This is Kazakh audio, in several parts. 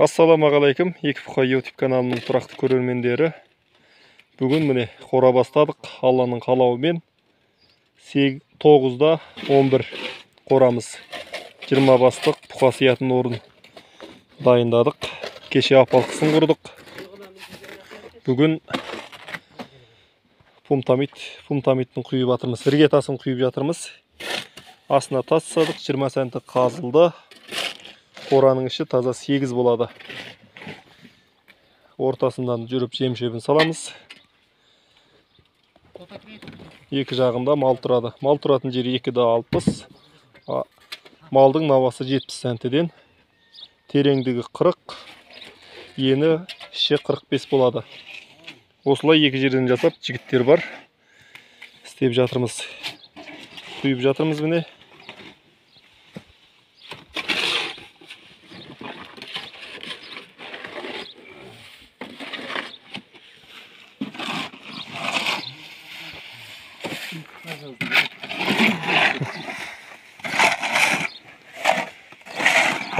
Ассаламағалейкум, екі бұқа YouTube каналының тұрақты көрермендері. Бүгін міне қора бастадық. Алланың қалауымен 9-да 11 қорамыз. 20 бастық бұқа сиятын орын дайындадық. Кеше апалқысын құрдық. Бүгін фумтамидтің құйып жатырмыз. Іргетасын құйып жатырмыз. Астына тас садық, 20 см қазылды. Қораның іші таза 8 болады. Ортасынан жүріп жем-шебін саламыз. Екі жағында мал тұрады. Мал тұратын жері 2-де 60. Малдың навасы 70 см-ден. Тереңдігі 40. Ені іші 45 болады. Осылай екі жерден жасап, жігіттер бар. Істеп жатырмыз. Құйып жатырмыз міне.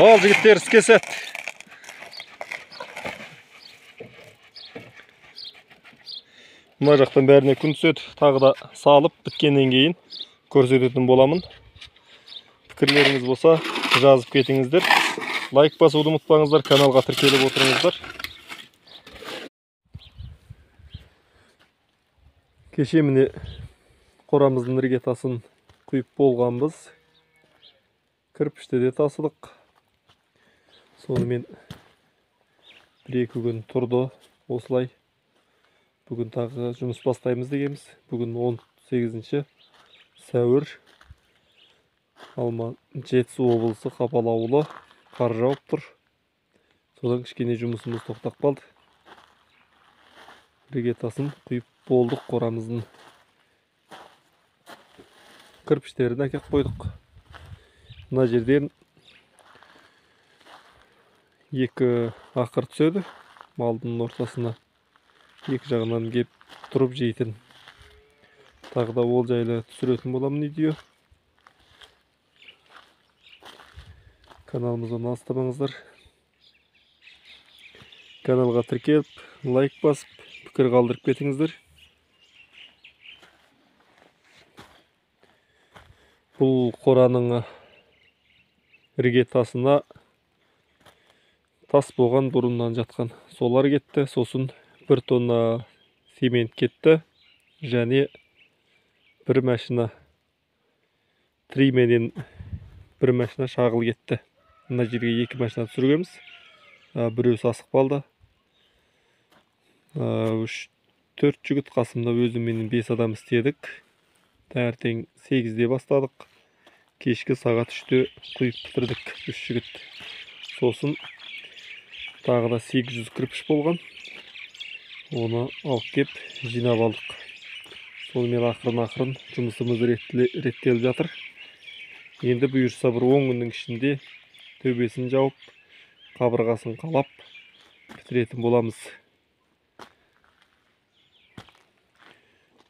Ал жігіттер іске сәт. Мына жақтан бәріне күн түседі. Тағы да салып біткеннен кейін көрсететін боламын. Пікірлеріңіз болса жазып кетіңіздер. Лайк басуды ұмытпаңыздар, каналға тіркеліп отырыңыздар. Кеше міне қорамыздың іргетасын құйып болғанбыз. Кірпішті де тасыдық. Сонымен 1-2 күн тұрды осылай. Бүгін тағы жұмыс бастаймыз дегенбіз. Бүгін 18 сәуір. Жетісу облысы Қапал ауылы. Қар жауып тұр. Содан кішкене жұмысымыз тоқтап қалды. Іргетасын құйып болдық қорамыздың. Кірпіштерін әкеп қойдық. Мына жерден 2 ақыр түседі. Малдың ортасына 2 жағынан кеп тұрып жейтін. Тағы да ол жайлы түсіретін боламын видео. Каналымыздан алыстамаңыздар. Каналға тіркеліп, лайк басып, пікір қалдырып кетіңіздер. Бұл қораның іргетасына тас болған бұрыннан жатқан солар кетті. Сосын 1 тонна цемент кетті. Және 1 машина трименен 1 машина шағыл кетті. Мына жерге 2 машина түсіргенбіз. Біреу сасық балды. 3-4 жігіт қасымда өзіменен 5 адам істедік. Таңертең 8-де бастадық. Кешкі сағат 3-те құйып бітірдік 3 жігіт. Сосын тағы да 800 кірпіш болған. Оны алып кеп жинап алдық. Сонымен ақырын жұмысымыз реттеліп жатыр. Енді бұйырса бір 10 күннің ішінде төбесін жауып, қабырғасын қалап бітіретін боламыз.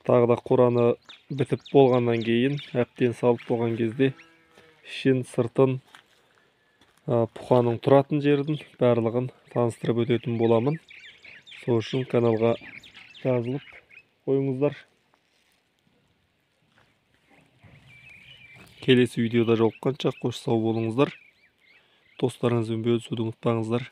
Тағы да қораны бітіп болғаннан кейін, әптен салып болған кезде ішін, сыртын, бұқаның тұратын жердің барлығын таныстырып өтетін боламын. Сол үшін каналға жазылып қойыңыздар. Келесі видеода жолыққанша қош сау болыңыздар. Достарыңызбен бөлісуді ұмытпаңыздар.